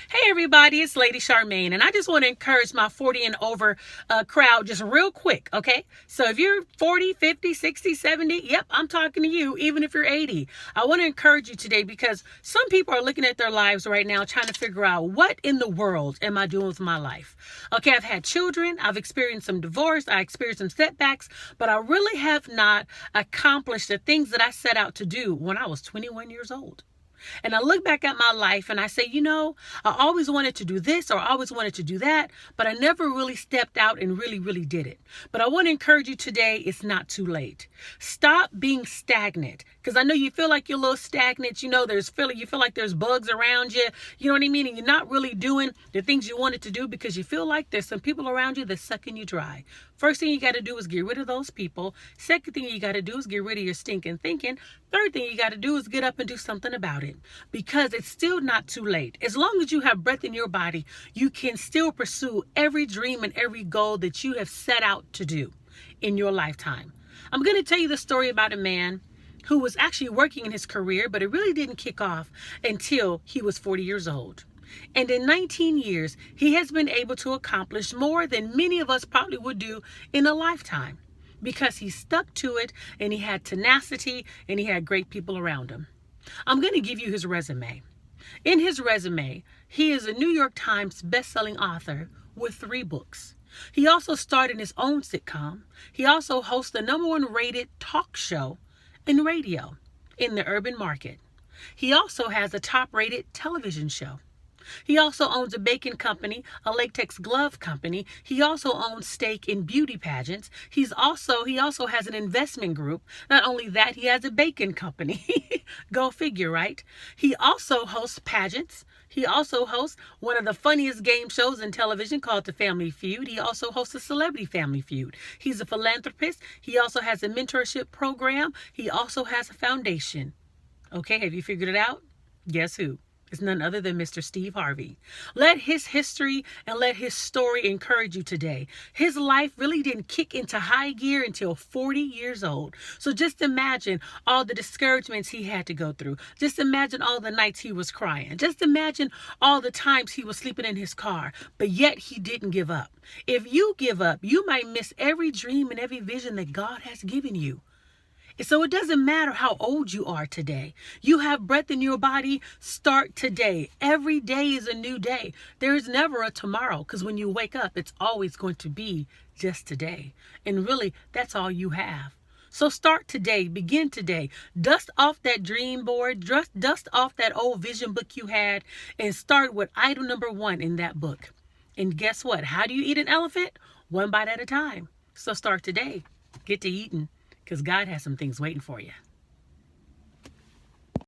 Hey everybody, it's Lady Charmaine, and I just want to encourage my 40 and over crowd just real quick, okay? So if you're 40, 50, 60, 70, yep, I'm talking to you, even if you're 80. I want to encourage you today because some people are looking at their lives right now trying to figure out what in the world am I doing with my life? Okay, I've had children, I've experienced some divorce, I experienced some setbacks, but I really have not accomplished the things that I set out to do when I was 21 years old. And I look back at my life and I say, I always wanted to do this or I always wanted to do that, but I never really stepped out and really did it. But I want to encourage you today, it's not too late. Stop being stagnant, because I know you feel like you're a little stagnant. You feel like there's bugs around you. You know what I mean? And you're not really doing the things you wanted to do because you feel like there's some people around you that's sucking you dry. First thing you got to do is get rid of those people. Second thing you got to do is get rid of your stinking thinking. Third thing you got to do is get up and do something about it, because it's still not too late. As long as you have breath in your body, you can still pursue every dream and every goal that you have set out to do in your lifetime. I'm going to tell you the story about a man who was actually working in his career, but it really didn't kick off until he was 40 years old. And in 19 years, he has been able to accomplish more than many of us probably would do in a lifetime, because he stuck to it and he had tenacity and he had great people around him. I'm going to give you his resume. In his resume, he is a New York Times best-selling author with 3 books. He also starred in his own sitcom. He also hosts the #1 rated talk show in radio in the urban market. He also has a top-rated television show. He also owns a baking company, a latex glove company. He also owns stake in beauty pageants. He also has an investment group. Not only that, he has a baking company. Go figure, right? He also hosts pageants. He also hosts one of the funniest game shows in television called The Family Feud. He also hosts a Celebrity Family Feud. He's a philanthropist. He also has a mentorship program. He also has a foundation. Okay, have you figured it out? Guess who? It's none other than Mr. Steve Harvey. Let his history and let his story encourage you today. His life really didn't kick into high gear until 40 years old. So just imagine all the discouragements he had to go through. Just imagine all the nights he was crying. Just imagine all the times he was sleeping in his car, but yet he didn't give up. If you give up, you might miss every dream and every vision that God has given you. So it doesn't matter how old you are today. You have breath in your body. Start today. Every day is a new day. There is never a tomorrow, because when you wake up, it's always going to be just today. And really, that's all you have. So start today. Begin today. Dust off that dream board. Dust off that old vision book you had, and start with item number 1 in that book. And guess what? How do you eat an elephant? 1 bite at a time. So start today. Get to eating, because God has some things waiting for you.